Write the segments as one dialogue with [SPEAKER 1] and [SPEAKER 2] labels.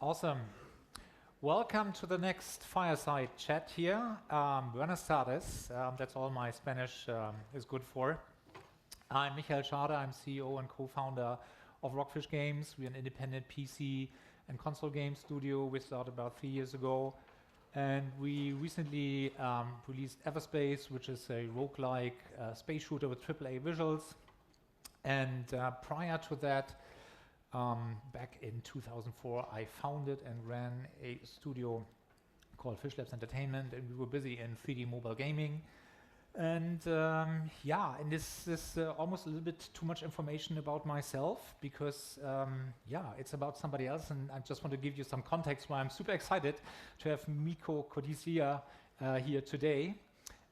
[SPEAKER 1] Awesome. Welcome to the next fireside chat here. Buenas tardes. That's all my Spanish is good for. I'm Michael Schade. I'm CEO and co-founder of RockFish Games. We're an independent PC and console game studio. We started about 3 years ago. And we recently released Everspace, which is a roguelike space shooter with AAA visuals. And prior to that, back in 2004, I founded and ran a studio called Fish Labs Entertainment, and we were busy in 3D mobile gaming. And and this is almost a little bit too much information about myself because, it's about somebody else, and I just want to give you some context why I'm super excited to have Mikko Kodisoja here today.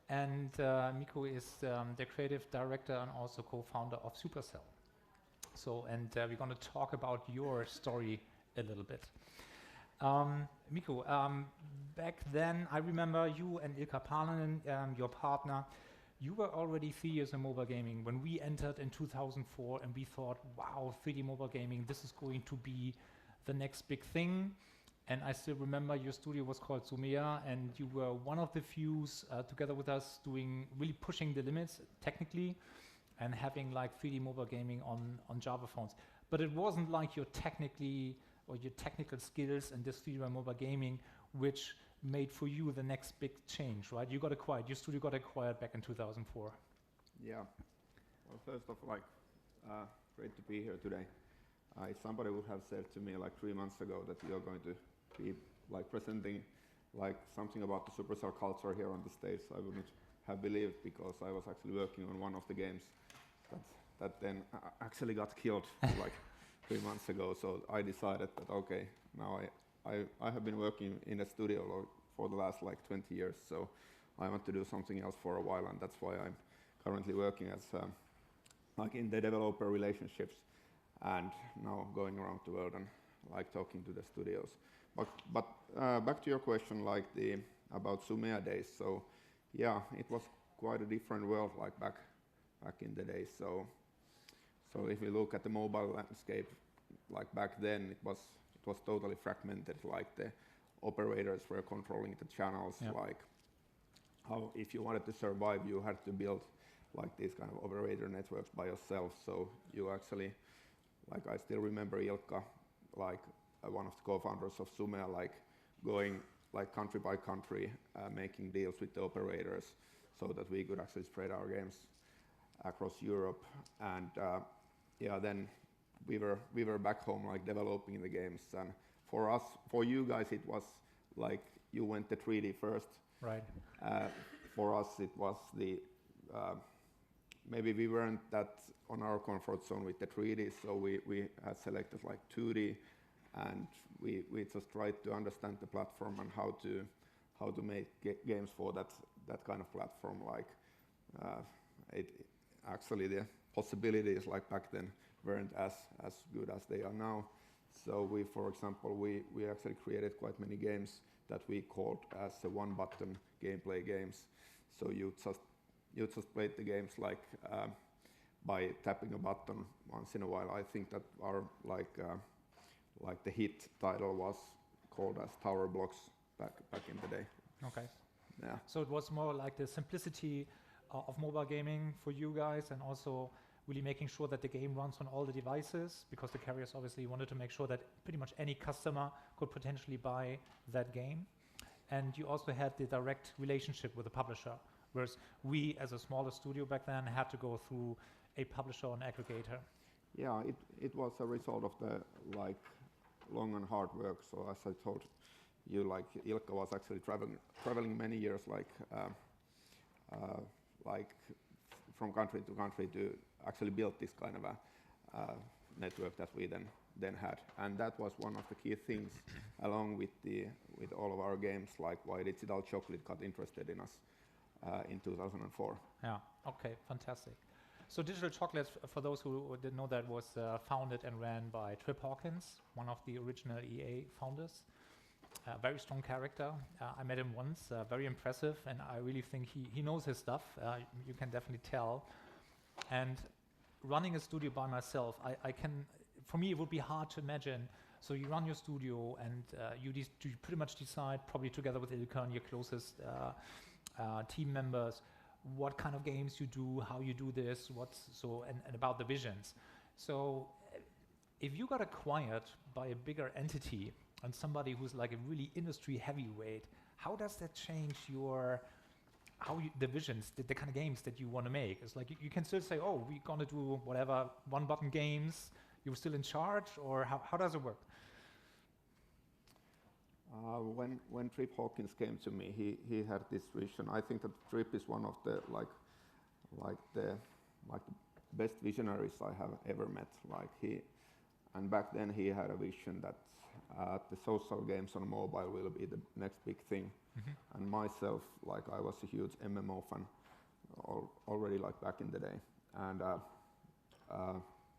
[SPEAKER 1] And Mikko is the creative director and also co-founder of Supercell. We're going to talk about your story a little bit. Mikko, back then, I remember you and Ilkka Paananen, your partner, you were already 3 years in mobile gaming when we entered in 2004, and we thought, wow, 3D mobile gaming, this is going to be the next big thing. And I still remember your studio was called Sumea, and you were one of the few together with us really pushing the limits technically and having like 3D mobile gaming on Java phones. But it wasn't like your technical skills in this 3D mobile gaming which made for you the next big change, right? You got acquired, your studio got acquired back in 2004.
[SPEAKER 2] Yeah. Well, first off, great to be here today. If somebody would have said to me like 3 months ago that you're going to be presenting something about the Supercell culture here on the stage, I wouldn't have believed, because I was actually working on one of the games that then actually got killed 3 months ago. So I decided that okay, now I have been working in a studio for the last 20 years, so I want to do something else for a while, and that's why I'm currently working as in the developer relationships and now going around the world and talking to the studios. But back to your question, about Sumea days. So yeah, it was quite a different world back in the day. So if you look at the mobile landscape, back then it was totally fragmented. The operators were controlling the channels. Yep. How if you wanted to survive, you had to build these kind of operator networks by yourself. So you actually, I still remember Ilkka, one of the co-founders of Sumea, going country by country, making deals with the operators so that we could actually spread our games across Europe. And then we were back home developing the games. And for you guys, it was you went to 3D first.
[SPEAKER 1] Right.
[SPEAKER 2] For us, it was maybe we weren't that on our comfort zone with the 3D, so we had selected 2D, and we just tried to understand the platform and how to make games for that kind of platform. Actually the possibilities back then weren't as good as they are now. So for example, we actually created quite many games that we called as the one-button gameplay games. So you just played the games by tapping a button once in a while. I think that our the hit title was called as Tower Blocks back in the day.
[SPEAKER 1] Okay.
[SPEAKER 2] Yeah.
[SPEAKER 1] So it was more like the simplicity of mobile gaming for you guys, and also really making sure that the game runs on all the devices, because the carriers obviously wanted to make sure that pretty much any customer could potentially buy that game. And you also had the direct relationship with the publisher, whereas we, as a smaller studio back then, had to go through a publisher or an aggregator.
[SPEAKER 2] Yeah, it was a result of the long and hard work. So as I told you, Ilkka was actually traveling many years, from country to country to actually build this kind of a network that we then had. And that was one of the key things, along with all of our games, why Digital Chocolate got interested in us in 2004.
[SPEAKER 1] Yeah. Okay. Fantastic. So Digital Chocolate, for those who didn't know, that was founded and ran by Trip Hawkins, one of the original EA founders. Very strong character. I met him once, very impressive, and I really think he knows his stuff. You can definitely tell. And running a studio by myself, for me, it would be hard to imagine So you run your studio, and you pretty much decide, probably together with Ilka and your closest team members, what kind of games you do, how you do this, and about the visions. So if you got acquired by a bigger entity and somebody who's like a really industry heavyweight, how does that change the visions, the kind of games that you want to make? It's like you can still say, oh, we're gonna do whatever one-button games. You're still in charge, or how does it work?
[SPEAKER 2] When Trip Hawkins came to me, he had this vision. I think that Trip is one of the the best visionaries I have ever met. And back then he had a vision that the social games on mobile will be the next big thing. And myself, I was a huge MMO fan already back in the day, and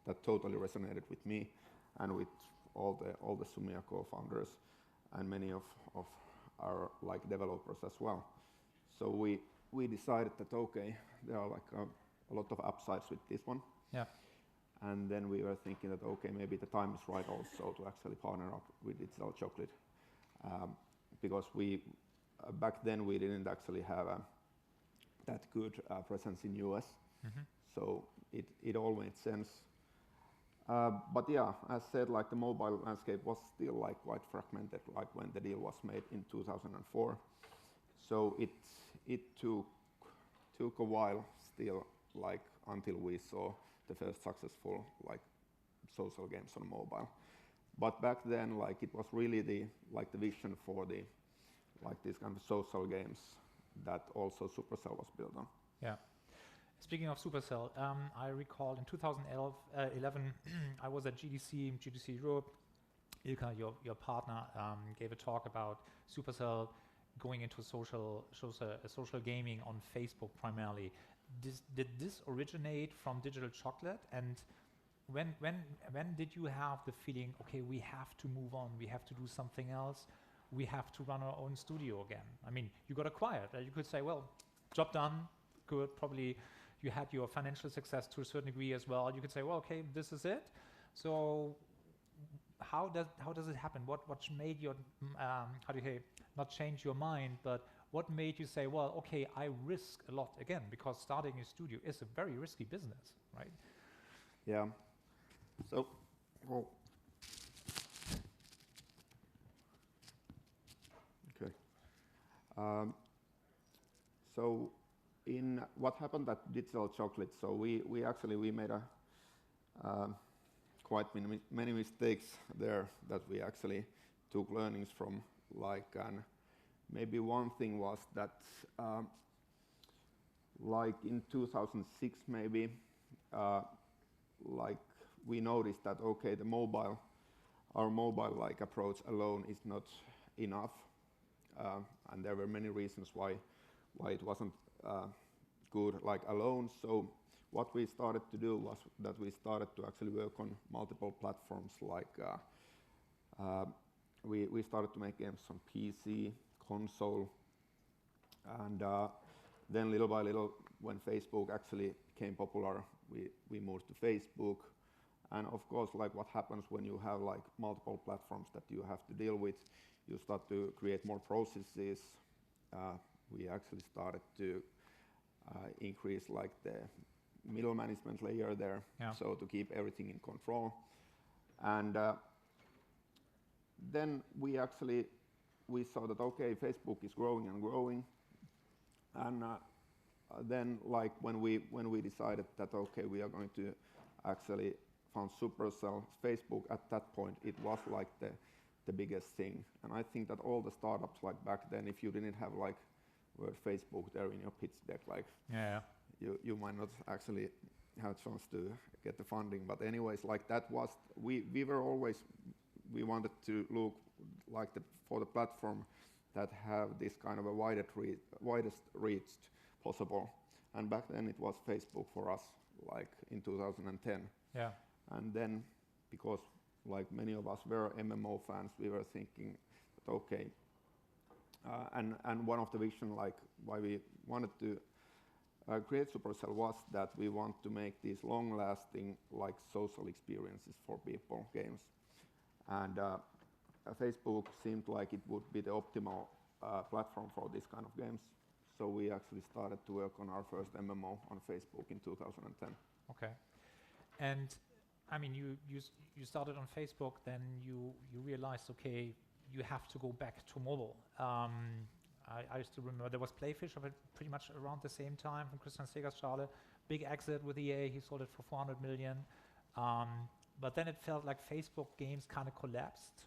[SPEAKER 2] that totally resonated with me and with all the Sumia co-founders and many of our developers as well. So we decided that okay, there are a lot of upsides with this one.
[SPEAKER 1] Yeah.
[SPEAKER 2] And then we were thinking that okay, maybe the time is right also to actually partner up with Digital Chocolate, because back then we didn't actually have that good presence in US. So it all made sense. But yeah, as said, the mobile landscape was still quite fragmented, when the deal was made in 2004. So it took a while still, until we saw the first successful social games on mobile. But back then, it was really the vision for the these kind of social games that also Supercell was built on.
[SPEAKER 1] Yeah. Speaking of Supercell, I recall in 2011, I was at GDC Europe. Ilka, your partner, gave a talk about Supercell going into social gaming on Facebook primarily. Did this originate from Digital Chocolate? And when did you have the feeling, okay, we have to move on, we have to do something else, we have to run our own studio again? I mean, you got acquired. You could say, well, job done, good, probably you had your financial success to a certain degree as well. You could say, well, okay, this is it. So how does it happen? What made your, how do you say, not change your mind, but what made you say, well, okay, I risk a lot again, because starting a studio is a very risky business, right?
[SPEAKER 2] Yeah. So, well, okay. So, in what happened at Digital Chocolate, so we made a quite many mistakes there that we actually took learnings from, and maybe one thing was that in 2006 maybe, we noticed that okay, our mobile approach alone is not enough, and there were many reasons why it wasn't good alone. So what we started to do was that we started to actually work on multiple platforms. We started to make games on PC, console, and then little by little, when Facebook actually became popular, we moved to Facebook. And of course, what happens when you have multiple platforms that you have to deal with, you start to create more processes. We actually started to increase the middle management layer there, so to keep everything in control. And then we saw that okay, Facebook is growing and growing, and then when we decided that okay, we are going to actually found Supercell. Facebook at that point, it was the biggest thing, and I think that all the startups back then, if you didn't have word Facebook there in your pitch deck, you might not actually have a chance to get the funding. But anyways, that was we wanted to look for the platform that have this kind of a widest reach possible, and back then it was Facebook for us, in 2010.
[SPEAKER 1] Yeah.
[SPEAKER 2] And then, because many of us were MMO fans, we were thinking that okay, and one of the vision why we wanted to create Supercell was that we want to make these long-lasting social experiences for people, games. and Facebook seemed like it would be the optimal platform for this kind of games. So we actually started to work on our first MMO on Facebook in 2010.
[SPEAKER 1] Okay. And I mean, you started on Facebook, then you realized, okay, you have to go back to mobile. I still remember there was Playfish of it pretty much around the same time from Christian Seger's Schade. Big exit with EA, he sold it for 400 million. But then it felt like Facebook games kind of collapsed.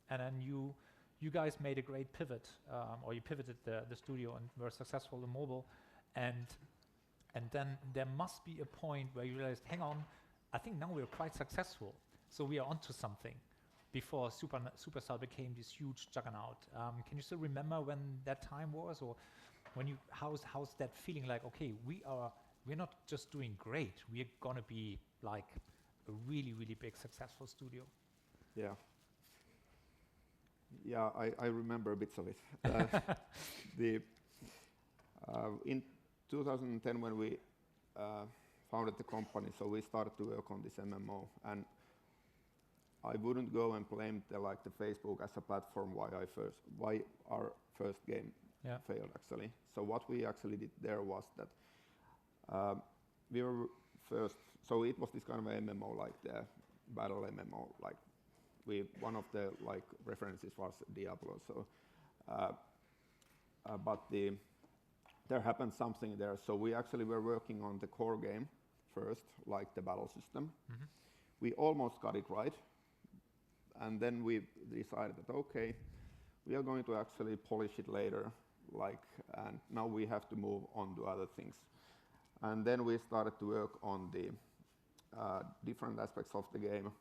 [SPEAKER 1] And then you guys made a great pivot, or you pivoted the studio and were successful in mobile. And then there must be a point where you realized, hang on, I think now we're quite successful. So we are onto something before Supercell became this huge juggernaut. Can you still remember when that time was, or when you how's that feeling like? Okay, we're not just doing great. We're gonna be like a really big successful studio.
[SPEAKER 2] Yeah. Yeah, I remember bits of it. In 2010, when we founded the company, so we started to work on this MMO, and I wouldn't go and blame the Facebook as a platform why our first game failed actually. So what we actually did there was that we were first. So it was this kind of MMO, like the battle MMO, like one of the references was Diablo. So, but there happened something there. So we actually were working on the core game first, like the battle system.
[SPEAKER 1] Mm-hmm.
[SPEAKER 2] We almost got it right, and then we decided that okay, we are going to actually polish it later, and now we have to move on to other things. And then we started to work on the different aspects of the game,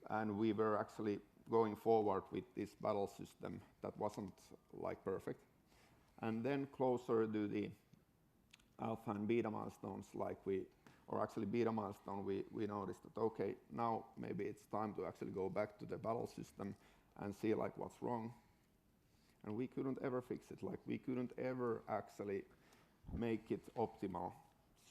[SPEAKER 2] and we were actually going forward with this battle system that wasn't perfect. And then closer to the alpha and beta milestones, beta milestone, we noticed that okay, now maybe it's time to actually go back to the battle system and see what's wrong. And we couldn't ever fix it. We couldn't ever actually make it optimal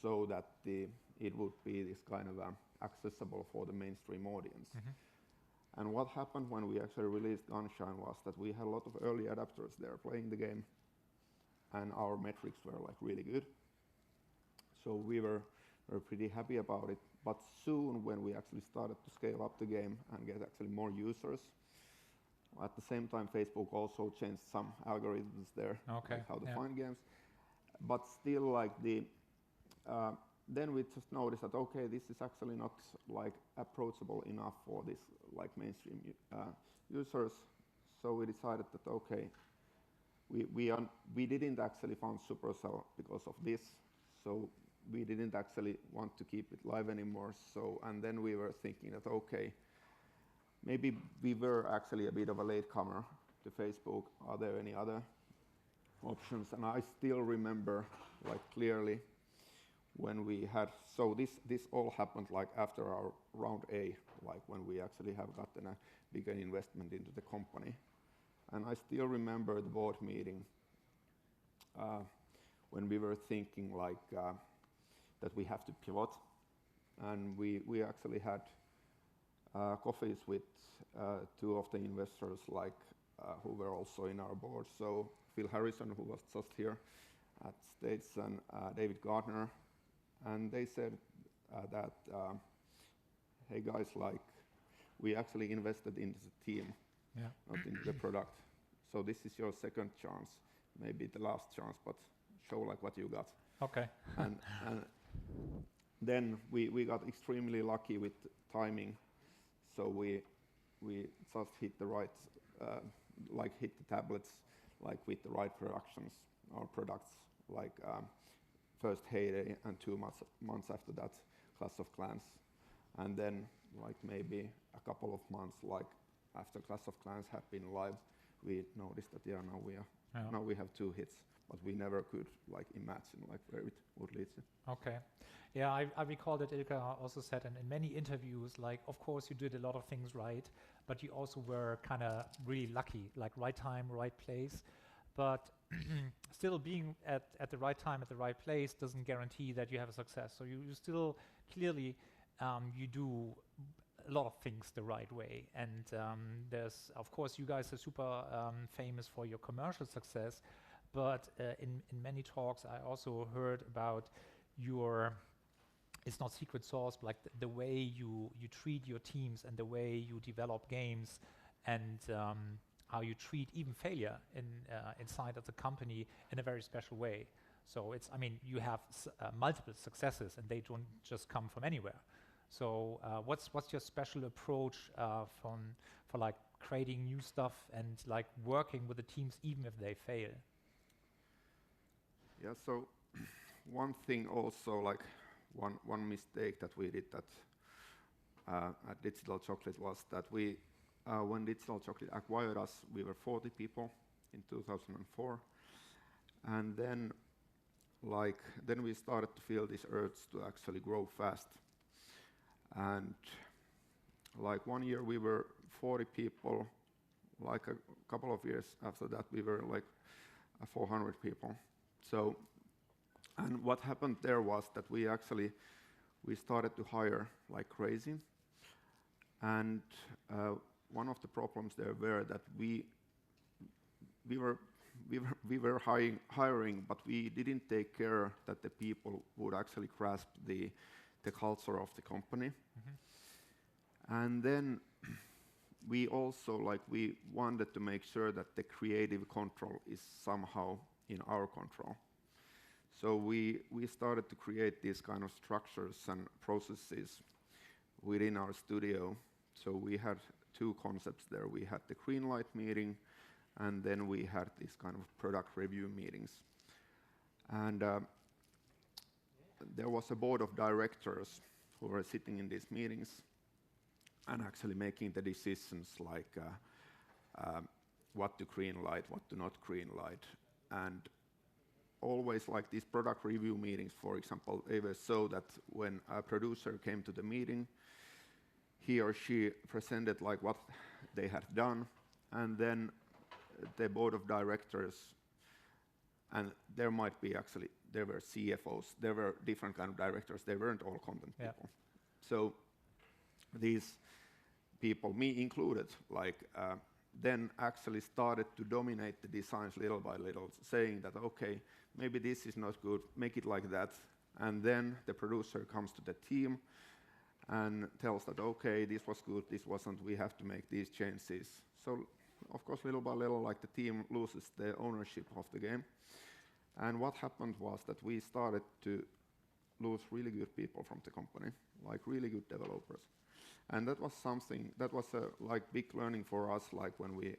[SPEAKER 2] so that it would be this kind of accessible for the mainstream audience.
[SPEAKER 1] Mm-hmm.
[SPEAKER 2] And what happened when we actually released Gunshine was that we had a lot of early adapters there playing the game, and our metrics were really good. So we were pretty happy about it. But soon, when we actually started to scale up the game and get actually more users, at the same time Facebook also changed some algorithms there, how to find games. But still, then we just noticed that okay, this is actually not approachable enough for this mainstream users. So we decided that okay, we didn't actually found Supercell because of this. So we didn't actually want to keep it live anymore. So and then we were thinking that okay, maybe we were actually a bit of a latecomer to Facebook. Are there any other options? And I still remember clearly when we had, so this all happened after our round A, when we actually have gotten a bigger investment into the company. And I still remember the board meeting when we were thinking that we have to pivot, and we actually had coffees with two of the investors who were also in our board. So Phil Harrison, who was just here at States, and David Gardner. And they said that, hey guys, we actually invested into the team, not into the product. So this is your second chance, maybe the last chance, but show what you got.
[SPEAKER 1] Okay.
[SPEAKER 2] and then we got extremely lucky with timing. So we just hit the right, hit the tablets, with the right productions or products, first Heyday, and 2 months after that, Clash of Clans. And then maybe a couple of months after Clash of Clans had been live, we noticed that now we have 2 hits, but we never could imagine where it would lead to.
[SPEAKER 1] Okay. Yeah, I recall that Ilkka also said in many interviews, of course you did a lot of things right, but you also were kind of really lucky, right time, right place. But still being at the right time, at the right place doesn't guarantee that you have a success. So you still clearly you do a lot of things the right way. And there's, of course, you guys are super famous for your commercial success, but in many talks I also heard about your, it's not secret sauce, but like the way you treat your teams and the way you develop games, and how you treat even failure inside of the company in a very special way. So it's, I mean, you have multiple successes and they don't just come from anywhere. So what's your special approach for like creating new stuff and like working with the teams even if they fail?
[SPEAKER 2] Yeah, so one thing also, like one mistake that we did at Digital Chocolate was that we, when Digital Chocolate acquired us, we were 40 people in 2004, and then we started to feel this urge to actually grow fast. And like 1 year we were 40 people, like a couple of years after that we were like 400 people. So, and what happened there was that we started to hire like crazy. And one of the problems there were that we were hiring, but we didn't take care that the people would actually grasp the culture of the company.
[SPEAKER 1] Mm-hmm.
[SPEAKER 2] And then we also we wanted to make sure that the creative control is somehow in our control. So we started to create these kind of structures and processes within our studio. So we had two concepts there. We had the green light meeting, and then we had these kind of product review meetings. And there was a board of directors who were sitting in these meetings and actually making the decisions like what to green light, what to not green light. And always like these product review meetings, for example, they were so that when a producer came to the meeting, he or she presented like what they had done, and then the board of directors, and there might be actually, there were CFOs, there were different kind of directors, they weren't all content people. So these people, me included, then actually started to dominate the designs little by little, saying that, okay, maybe this is not good, make it like that. And then the producer comes to the team and tells that, okay, this was good, this wasn't, we have to make these changes. So, of course, little by little, like the team loses the ownership of the game. And what happened was that we started to lose really good people from the company, like really good developers. And that was something, that was a big learning for us, like when we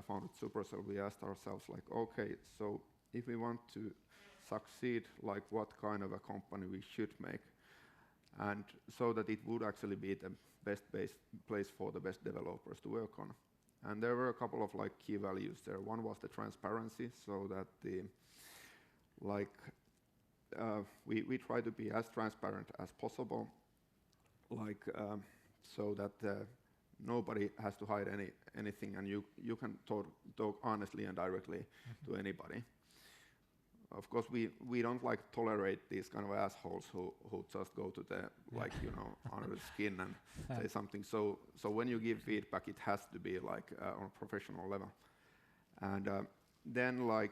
[SPEAKER 2] founded Supercell, we asked ourselves like, okay, so if we want to succeed, like what kind of a company we should make, and so that it would actually be the best place for the best developers to work on. And there were a couple of key values there. One was the transparency, so that we try to be as transparent as possible, so that nobody has to hide anything, and you can talk honestly and directly to anybody. Of course, we don't tolerate these kind of assholes who just go to the under the skin and say something. So when you give feedback, it has to be on a professional level. And then I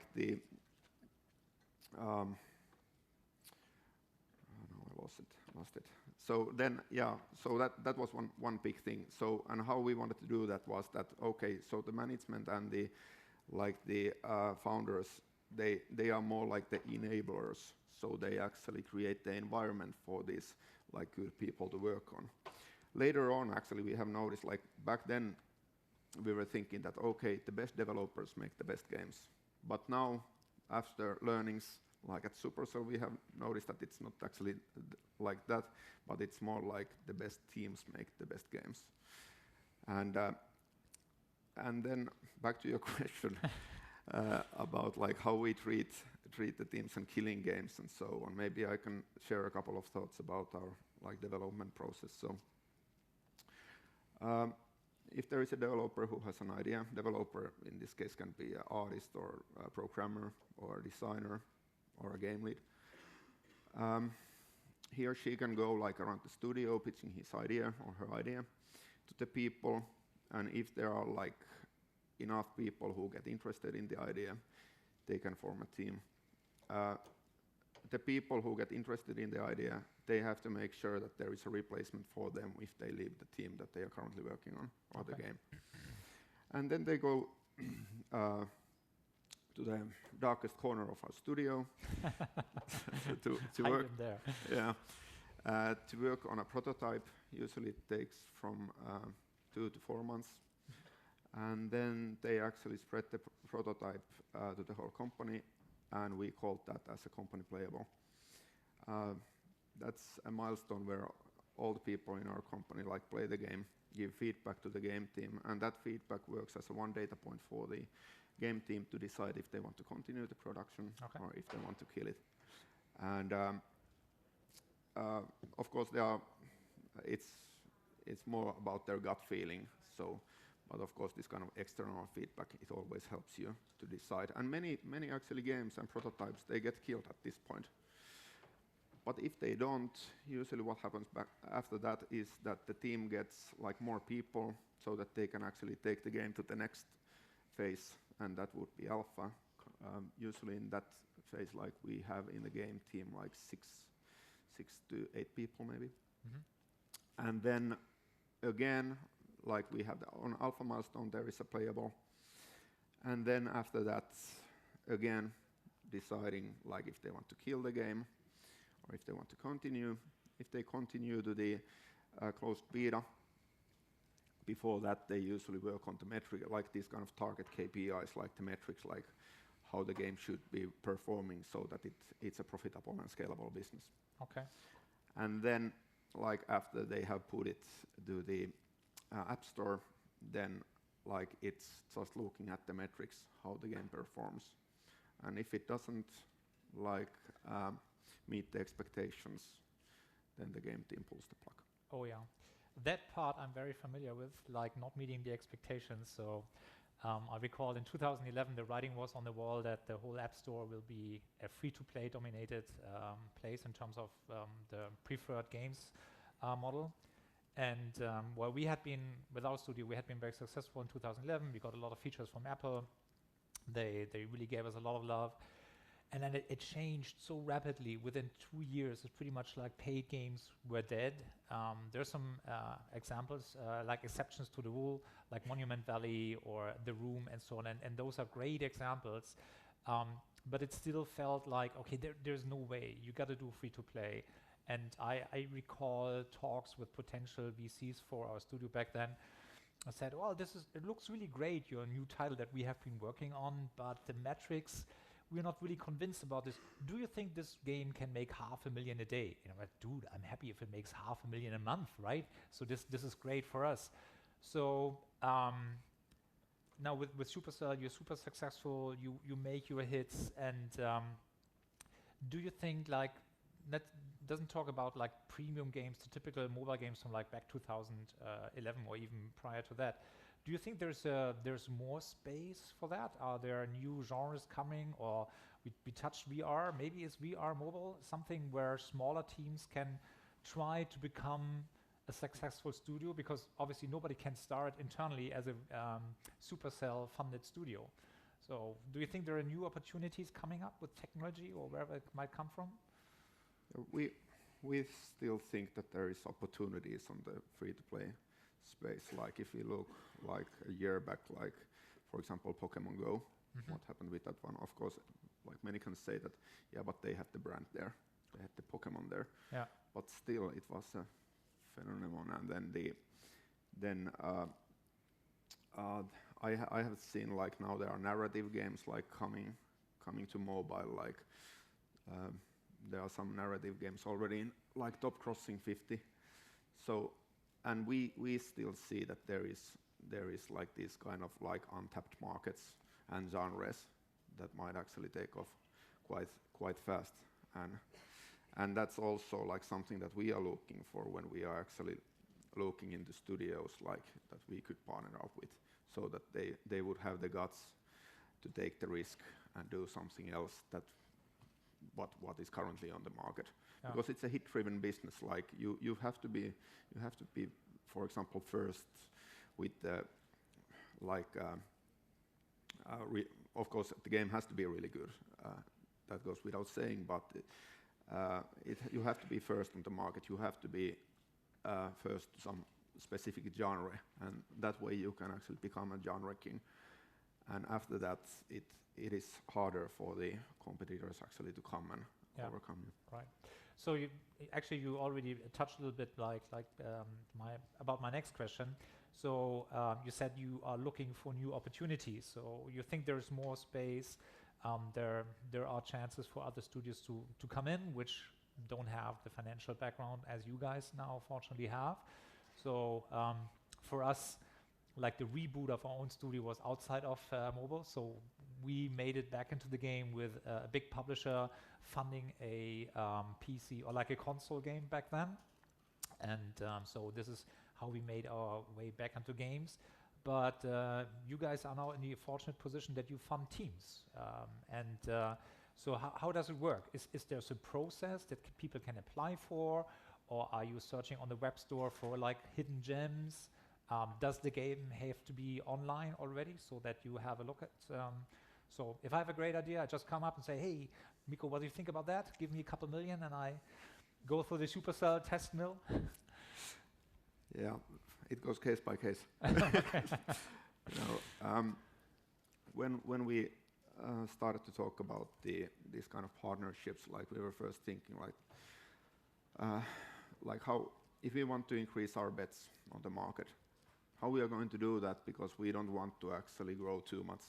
[SPEAKER 2] lost it. So then, so that was one big thing. So, and how we wanted to do that was that, okay, so the management and the founders, they are more like the enablers. So they actually create the environment for these good people to work on. Later on, actually, we have noticed back then, we were thinking that, okay, the best developers make the best games. But now, after learnings, like at Supercell, we have noticed that it's not actually like that, but it's more like the best teams make the best games. And then back to your question about how we treat the teams and killing games and so on. Maybe I can share a couple of thoughts about our development process. So if there is a developer who has an idea, developer in this case can be an artist or a programmer or a designer or a game lead. He or she can go around the studio pitching his idea or her idea, to the people, and if there are like enough people who get interested in the idea, they can form a team. The people who get interested in the idea, they have to make sure that there is a replacement for them if they leave the team that they are currently working on, or the game. And then they go to the darkest corner of our studio to work.
[SPEAKER 1] There.
[SPEAKER 2] Yeah, to work on a prototype. Usually it takes from 2 to 4 months, and then they actually spread the prototype to the whole company, and we called that as a company playable. That's a milestone where all the people in our company like play the game, give feedback to the game team, and that feedback works as a one data point for the game team to decide if they want to continue the production or if they want to kill it. And of course, it's more about their gut feeling. So, but of course, this kind of external feedback, it always helps you to decide. And many actually games and prototypes, they get killed at this point. But if they don't, usually what happens back after that is that the team gets like more people so that they can actually take the game to the next phase, and that would be alpha. Usually in that phase, like we have in the game team, like 6 to 8 people maybe. And then again, like we have on alpha milestone, there is a playable. And then after that, again, deciding like if they want to kill the game or if they want to continue. If they continue to the closed beta, before that they usually work on the metric, like these kind of target KPIs, like the metrics, like how the game should be performing so that it's a profitable and scalable business.
[SPEAKER 1] Okay.
[SPEAKER 2] And then, like after they have put it to the App Store, then like it's just looking at the metrics, how the game performs. And if it doesn't like meet the expectations, then the game team pulls the plug.
[SPEAKER 1] Oh yeah, that part I'm very familiar with, like not meeting the expectations. So I recall in 2011 the writing was on the wall that the whole App Store will be a free-to-play dominated place in terms of the preferred games model. And well, we had been, with our studio, we had been very successful in 2011. We got a lot of features from Apple. They really gave us a lot of love. And then it changed so rapidly. Within 2 years, it's pretty much like paid games were dead. There's some examples, like exceptions to the rule, like Monument Valley or The Room and so on. And those are great examples. But it still felt like, okay, there's no way. You got to do free-to-play. And I recall talks with potential VCs for our studio back then. I said, well, it looks really great, your new title that we have been working on, but the metrics, we're not really convinced about this. Do you think this game can make $500,000 a day? You know, like, dude, I'm happy if it makes $500,000 a month, right? So this is great for us. So now with Supercell, you're super successful. You make your hits, and do you think like that doesn't talk about like premium games, the typical mobile games from like back 2011 or even prior to that? Do you think there's more space for that? Are there new genres coming, or we touched VR? Maybe is VR mobile something where smaller teams can try to become a successful studio? Because obviously nobody can start internally as a Supercell funded studio. So do you think there are new opportunities coming up with technology or wherever it might come from?
[SPEAKER 2] We still think that there is opportunities on the free-to-play space. Like if you look like a year back, like for example Pokemon Go, what happened with that one? Of course, like many can say that, yeah, but they had the brand there, they had the Pokemon there.
[SPEAKER 1] Yeah.
[SPEAKER 2] But still, it was a phenomenon. And then I have seen like now there are narrative games like coming to mobile. Like there are some narrative games already in like Top Crossing 50. So. And we still see that there is like these kind of like untapped markets and genres that might actually take off quite fast, and that's also like something that we are looking for when we are actually looking into studios like that we could partner up with, so that they would have the guts to take the risk and do something else that what is currently on the market. Yeah. Because it's a hit-driven business. Like you have to be for example, first with the of course the game has to be really good. That goes without saying, but you have to be first on the market. You have to be first to some specific genre, and that way you can actually become a genre king. And after that, it is harder for the competitors actually to come and overcome you.
[SPEAKER 1] Right. So you already touched a little bit about my next question. So you said you are looking for new opportunities. So you think there is more space. There are chances for other studios to come in, which don't have the financial background as you guys now fortunately have. So for us, like the reboot of our own studio was outside of mobile, so we made it back into the game with a big publisher funding a PC or like a console game back then. And so this is how we made our way back into games. But you guys are now in the fortunate position that you fund teams. So how does it work? Is there a process that people can apply for? Or are you searching on the web store for like hidden gems? Does the game have to be online already so that you have a look at? So if I have a great idea, I just come up and say, hey, Mikko, what do you think about that? Give me a couple million and I go through the Supercell test mill.
[SPEAKER 2] Yeah, it goes case by case. When we started to talk about these kind of partnerships, like we were first thinking like how, if we want to increase our bets on the market, how we are going to do that, because we don't want to actually grow too much.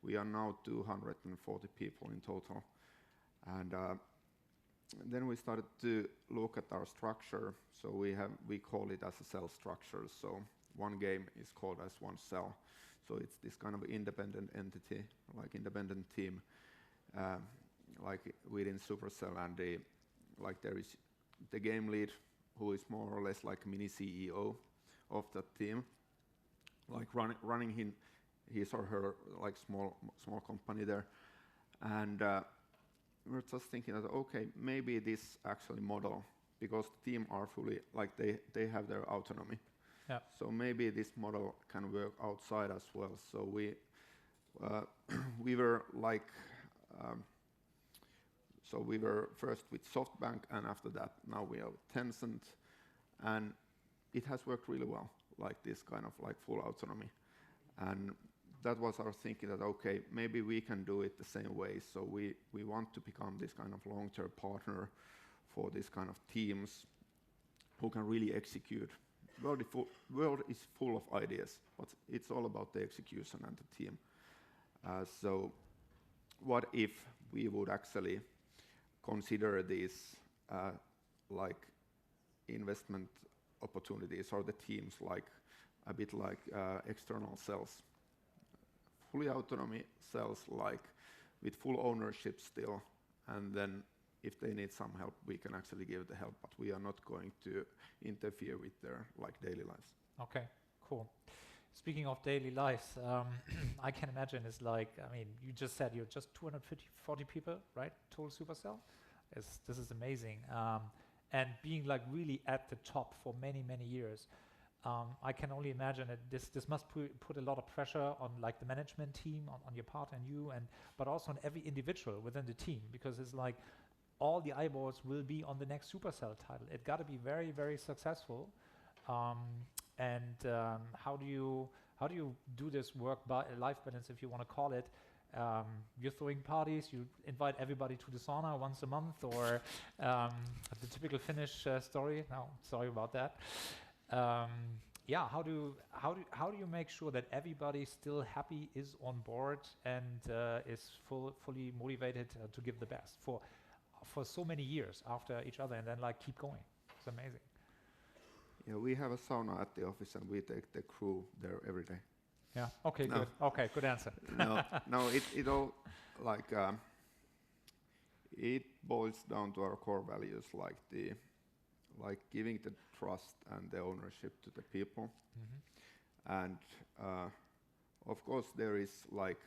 [SPEAKER 2] We are now 240 people in total. And then we started to look at our structure. So we call it as a cell structure. So one game is called as one cell. So it's this kind of independent entity, like independent team, like within Supercell, and there is the game lead, who is more or less like a mini CEO of that team, like running his or her like small company there. And we're just thinking that, okay, maybe this actually model, because the team are fully, like they have their autonomy.
[SPEAKER 1] Yeah.
[SPEAKER 2] So maybe this model can work outside as well. So we were like, so we were first with SoftBank, and after that now we have Tencent, and it has worked really well, like this kind of like full autonomy. And that was our thinking that, okay, maybe we can do it the same way. So we want to become this kind of long-term partner for this kind of teams who can really execute. World is full of ideas, but it's all about the execution and the team. So what if we would actually consider these like investment opportunities or the teams like a bit like external cells, fully autonomy cells, like with full ownership still, and then if they need some help, we can actually give the help, but we are not going to interfere with their like daily lives. Okay, cool. Speaking of daily lives, I can imagine it's like, I mean, you just said you're just 240 people, right? Total Supercell. This is amazing. And being like really at the top for many, many years, I can only imagine that this must put a lot of pressure on like the management team, on your part and you, but also on every individual within the team, because it's like all the eyeballs will be on the next Supercell title. It got to be very, very successful. How do you do this life balance, if you want to call it? You're throwing parties, you invite everybody to the sauna once a month, or the typical Finnish story. No, sorry about that. How do you make sure that everybody still happy, is on board, and is fully motivated to give the best for so many years after each other, and then like keep going? It's amazing. Yeah, we have a sauna at the office, and we take the crew there every day.
[SPEAKER 1] Yeah. Okay. No. Good. Okay. Good answer.
[SPEAKER 2] No. It all like it boils down to our core values, like giving the trust and the ownership to the people. Mm-hmm. And of course, there is like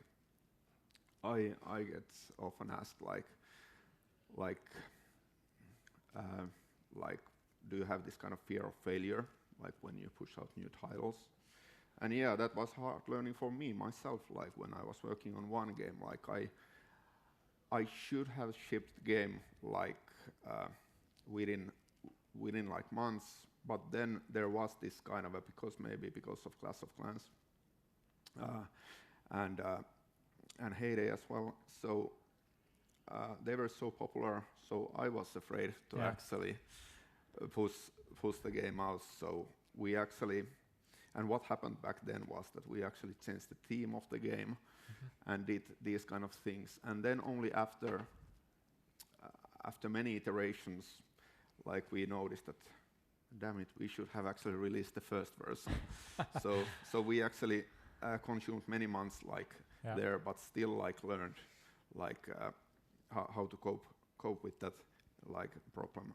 [SPEAKER 2] I get often asked like do you have this kind of fear of failure like when you push out new titles. And yeah, that was hard learning for me myself. Like when I was working on one game, like I should have shipped the game like within like months. But then there was this kind of because of Clash of Clans and Heyday as well. So they were so popular. So I was afraid to actually push the game out. So we actually. And what happened back then was that we actually changed the theme of the game and did these kind of things. And then only after many iterations, like we noticed that, damn it, we should have actually released the first version. so we actually consumed many months there, but still like learned like how to cope with that like problem.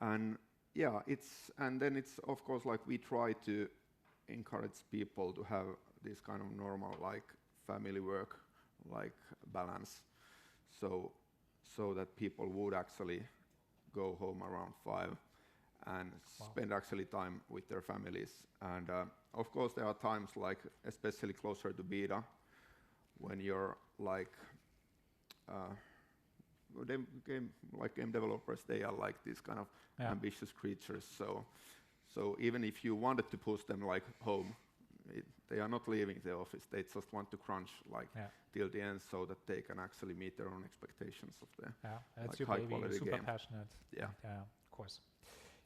[SPEAKER 2] And yeah, then it's of course like we try to encourage people to have this kind of normal like family work like balance, so that people would actually go home around 5 and spend actually time with their families. And of course there are times like especially closer to beta when you're like game developers, they are like these kind of ambitious creatures. So even if you wanted to push them like home, they are not leaving the office. They just want to crunch like till the end, so that they can actually meet their own expectations of the
[SPEAKER 1] that's
[SPEAKER 2] like
[SPEAKER 1] your
[SPEAKER 2] high
[SPEAKER 1] baby.
[SPEAKER 2] quality
[SPEAKER 1] You're super
[SPEAKER 2] game.
[SPEAKER 1] passionate.
[SPEAKER 2] Yeah,
[SPEAKER 1] of course.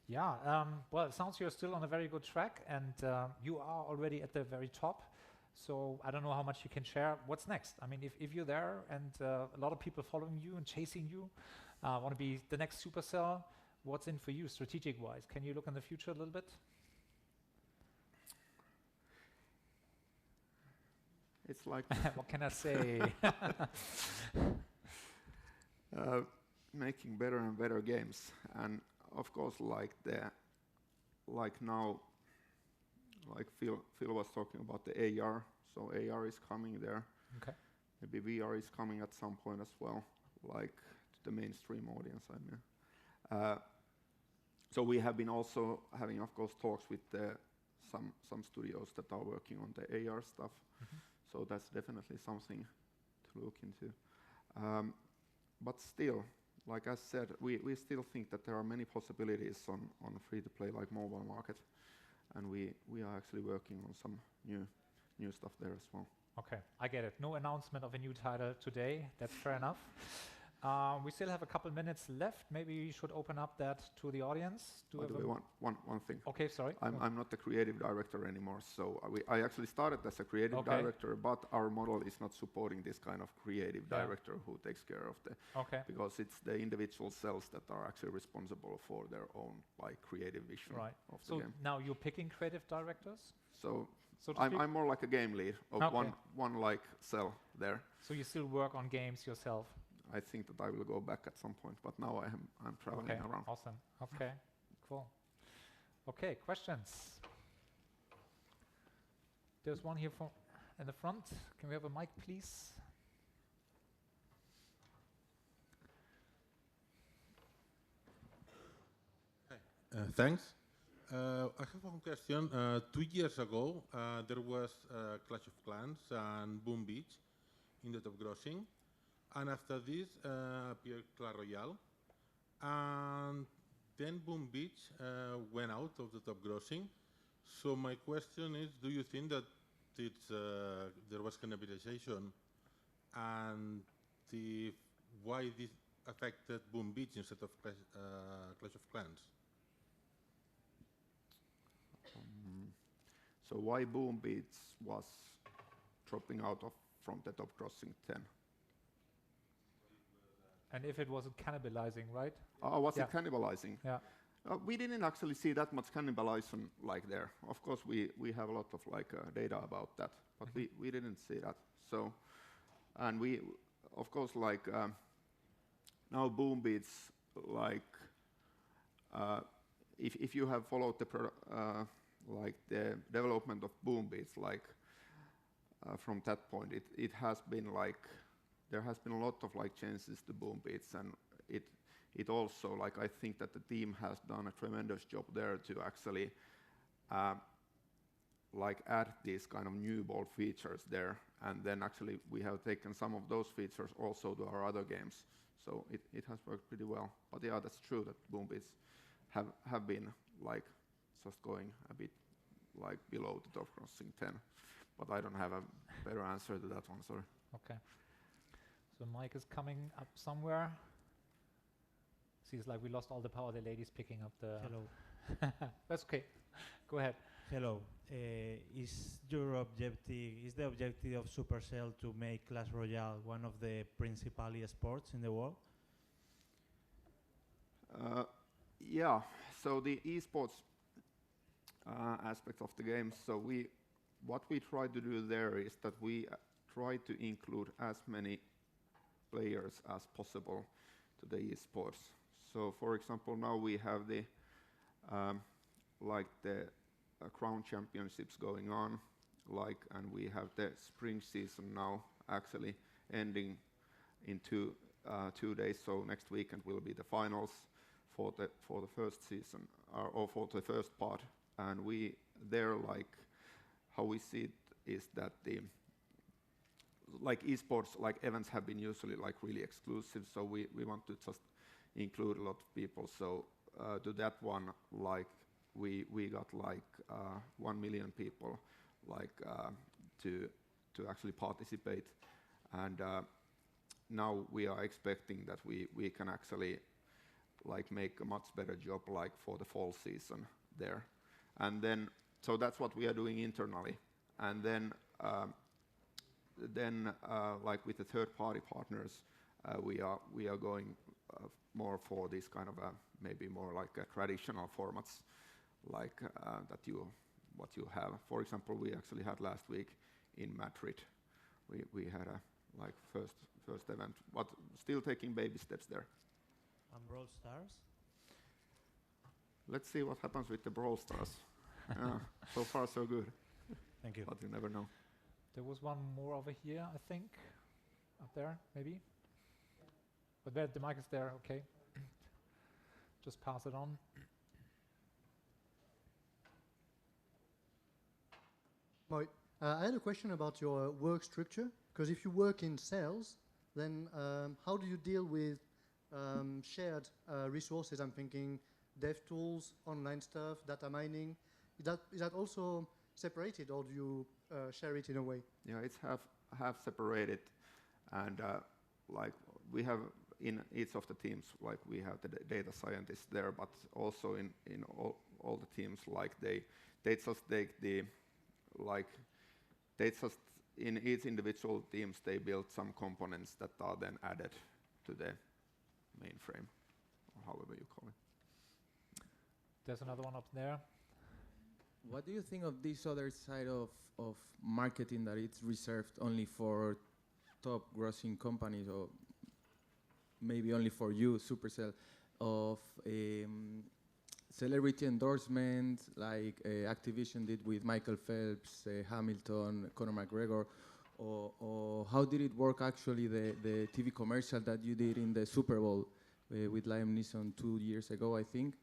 [SPEAKER 1] Yeah. Well, it sounds you're still on a very good track, and you are already at the very top. So I don't know how much you can share. What's next? I mean, if you're there and a lot of people following you and chasing you, want to be the next Supercell, what's in for you strategic-wise? Can you look in the future a little bit?
[SPEAKER 2] it's like
[SPEAKER 1] what can I say?
[SPEAKER 2] Making better and better games, and of course, like now. Like Phil was talking about the AR, so AR is coming there.
[SPEAKER 1] Okay.
[SPEAKER 2] Maybe VR is coming at some point as well, like to the mainstream audience, I mean. So we have been also having, of course, talks with some studios that are working on the AR stuff. So that's definitely something to look into. But still, like I said, we still think that there are many possibilities on free-to-play like mobile market. And we are actually working on some new stuff there as well.
[SPEAKER 1] Okay, I get it. No announcement of a new title today. That's fair enough. We still have a couple minutes left. Maybe we should open up that to the audience.
[SPEAKER 2] By the way, one thing.
[SPEAKER 1] Okay, sorry.
[SPEAKER 2] I'm not the creative director anymore, so I actually started as a creative director, but our model is not supporting this kind of creative director who takes care of because it's the individual cells that are actually responsible for their own like creative vision of the game.
[SPEAKER 1] So now you're picking creative directors?
[SPEAKER 2] So I'm more like a game lead of one like cell there.
[SPEAKER 1] So you still work on games yourself?
[SPEAKER 2] I think that I will go back at some point, but now I'm traveling around.
[SPEAKER 1] Awesome. Okay, cool. Okay, questions? There's one here in the front. Can we have a mic, please?
[SPEAKER 3] Hi. Thanks. I have one question. 2 years ago, there was Clash of Clans and Boom Beach in the top grossing. And after this appeared Clash Royale, and then Boom Beach went out of the top grossing. So my question is, do you think that there was cannibalization, and why this affected Boom Beach instead of Clash of Clans?
[SPEAKER 2] So why Boom Beach was dropping out from the top grossing 10?
[SPEAKER 1] And if it wasn't cannibalizing, right?
[SPEAKER 2] Was it cannibalizing?
[SPEAKER 1] Yeah.
[SPEAKER 2] We didn't actually see that much cannibalization like there. Of course, we have a lot of like data about that, but we didn't see that. So, and we, of course, like now Boom Beach, like if you have followed like the development of Boom Beach, like from that point, it has been like. There has been a lot of like changes to Boom Beats, and it also, like, I think that the team has done a tremendous job there to actually like add these kind of new bold features there, and then actually we have taken some of those features also to our other games. So it has worked pretty well. But yeah, that's true that Boom Beats have been like just going a bit like below the top crossing 10. But I don't have a better answer to that one, sorry.
[SPEAKER 1] Okay. So Mike is coming up somewhere. Seems like we lost all the power. The lady's picking up the...
[SPEAKER 4] Hello.
[SPEAKER 1] That's okay. Go ahead.
[SPEAKER 4] Hello. Is the objective of Supercell to make Clash Royale one of the principal sports in the world?
[SPEAKER 2] Yeah, so the esports aspect of the game, so what we try to do there is that we try to include as many players as possible to the esports. So for example, now we have the Crown Championships going on, and we have the spring season now actually ending in 2 days. So next weekend will be the finals for the first season or for the first part. And we there, like, how we see it is that the esports events have been usually really exclusive. So we want to just include a lot of people. So to that one, we got 1 million people to actually participate, and now we are expecting that we can actually make a much better job for the fall season there, and then so that's what we are doing internally, and then with the third-party partners, we are going more for these kind of maybe more traditional formats. What you have. For example, we actually had last week in Madrid. We had a first event, but still taking baby steps there.
[SPEAKER 4] And Brawl Stars?
[SPEAKER 2] Let's see what happens with the Brawl Stars. So far, so good.
[SPEAKER 4] Thank you.
[SPEAKER 2] But you never know.
[SPEAKER 1] There was one more over here, I think. Up there, maybe. But the mic is there, okay. Just pass it on.
[SPEAKER 5] I had a question about your work structure, because if you work in sales, then how do you deal with shared resources? I'm thinking dev tools, online stuff, data mining. Is that also separated, or do you share it in a way?
[SPEAKER 2] Yeah, it's half separated, and we have in each of the teams, we have the data scientists there, but also in all the teams, they just take the they just in each individual teams they build some components that are then added to the mainframe, or however you call it.
[SPEAKER 1] There's another one up there.
[SPEAKER 6] What do you think of this other side of marketing, that it's reserved only for top grossing companies, or maybe only for you, Supercell, of celebrity endorsements like Activision did with Michael Phelps, Hamilton, Conor McGregor, or how did it work actually, the TV commercial that you did in the Super Bowl with Liam Neeson 2 years ago, I think?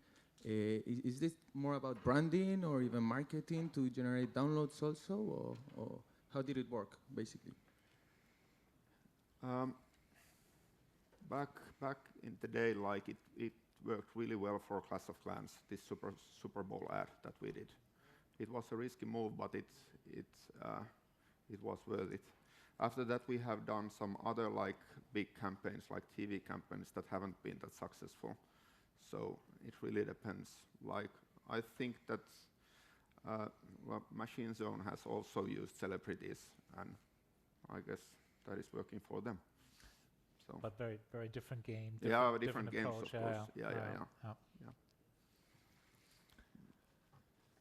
[SPEAKER 6] Is this more about branding or even marketing to generate downloads also, or how did it work, basically?
[SPEAKER 2] Back in the day, it worked really well for Clash of Clans, this Super Bowl ad that we did. It was a risky move, but it was worth it. After that, we have done some other big campaigns, like TV campaigns, that haven't been that successful. So it really depends. I think that Machine Zone has also used celebrities, and I guess that is working for them. So.
[SPEAKER 1] But very, very different game.
[SPEAKER 2] Different games,
[SPEAKER 1] approach.
[SPEAKER 2] of course. Yeah.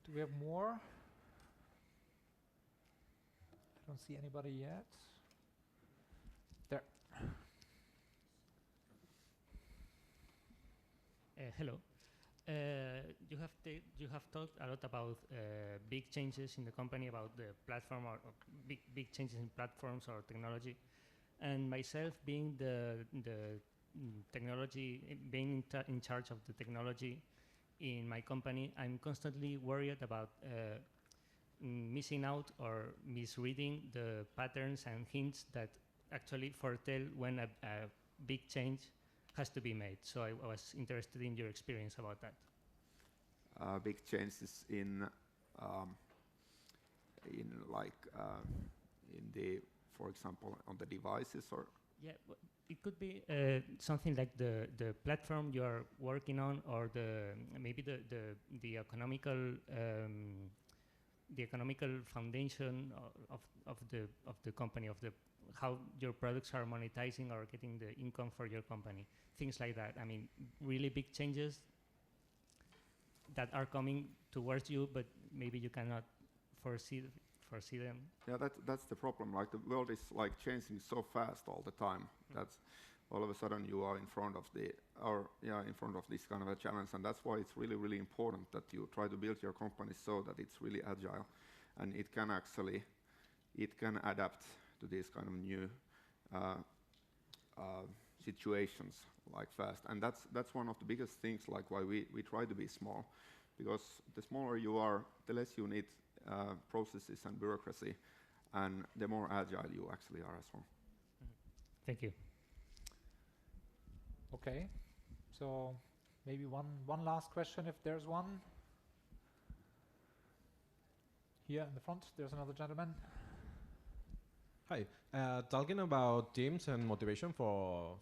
[SPEAKER 1] Do we have more? I don't see anybody yet. There.
[SPEAKER 7] Hello. You have talked a lot about big changes in the company, about the platform, or big changes in platforms or technology. And myself, being the technology, being in charge of the technology in my company, I'm constantly worried about missing out or misreading the patterns and hints that actually foretell when a big change has to be made. So I was interested in your experience about that.
[SPEAKER 2] Big changes in the, for example, on the devices, or
[SPEAKER 7] yeah, it could be something like the platform you are working on, or maybe the economical foundation of the company, of the how your products are monetizing or getting the income for your company, things like that. I mean, really big changes that are coming towards you, but maybe you cannot foresee them.
[SPEAKER 2] yeah, that's the problem. Like the world is like changing so fast all the time. That's all of a sudden you are in front of this kind of a challenge, and that's why it's really important that you try to build your company so that it's really agile, and it can adapt to these kind of new situations like fast. And that's one of the biggest things, like why we try to be small, because the smaller you are, the less you need processes and bureaucracy, and the more agile you actually are as well.
[SPEAKER 7] Thank you.
[SPEAKER 1] Okay, so maybe one last question, if there's one. Here in the front, there's another gentleman.
[SPEAKER 8] Hi, talking about teams and motivation for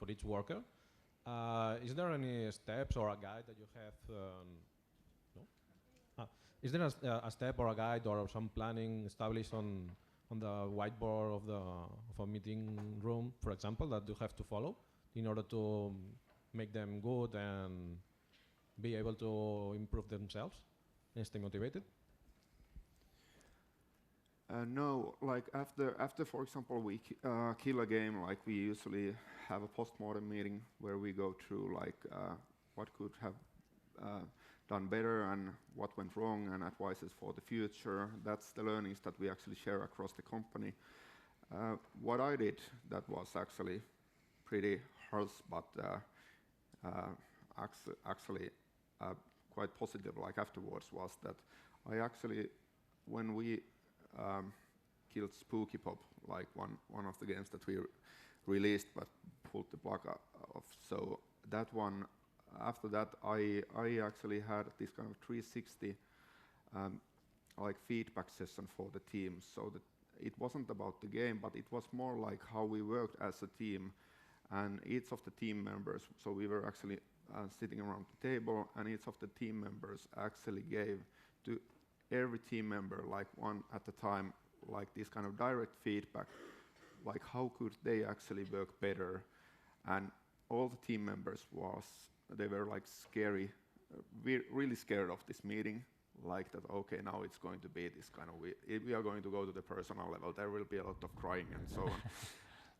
[SPEAKER 8] each worker, is there any steps or a guide that you have? No? Is there a step or a guide or some planning established on the whiteboard of a meeting room, for example, that you have to follow in order to make them good and be able to improve themselves and stay motivated?
[SPEAKER 2] No, like after for example we kill a game, like we usually have a post-mortem meeting where we go through like what could have done better and what went wrong and advices for the future. That's the learnings that we actually share across the company. What I did that was actually pretty harsh, but actually quite positive, like afterwards, was that I actually, when we killed Spooky Pop, like one of the games that we released but pulled the plug off. So that one, after that, I actually had this kind of 360 like feedback session for the team. So that it wasn't about the game, but it was more like how we worked as a team, and each of the team members. So we were actually sitting around the table, and each of the team members actually gave to every team member, like one at a time, like this kind of direct feedback, like how could they actually work better. And all the team members they were like really scared of this meeting, like that, okay, now it's going to be this kind of, we are going to go to the personal level, there will be a lot of crying and so on.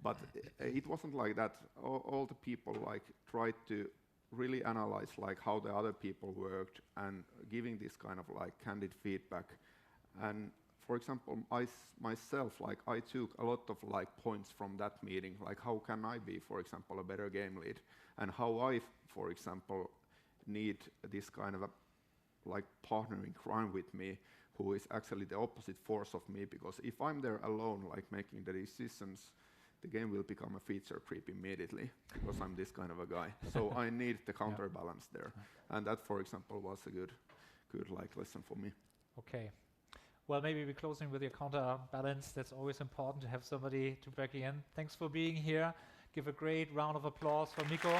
[SPEAKER 2] But it wasn't like that. All the people like tried to really analyze like how the other people worked and giving this kind of like candid feedback. And for example, myself, like I took a lot of like points from that meeting, like how can I be, for example, a better game lead, and how I, for example, need this kind of a like partner in crime with me, who is actually the opposite force of me, because if I'm there alone, like making the decisions, the game will become a feature creep immediately, because I'm this kind of a guy. So I need the counterbalance there. And that, for example, was a good like lesson for me.
[SPEAKER 1] Okay. Well, maybe we're closing with your counterbalance. That's always important to have somebody to back you in. Thanks for being here. Give a great round of applause for Mikko.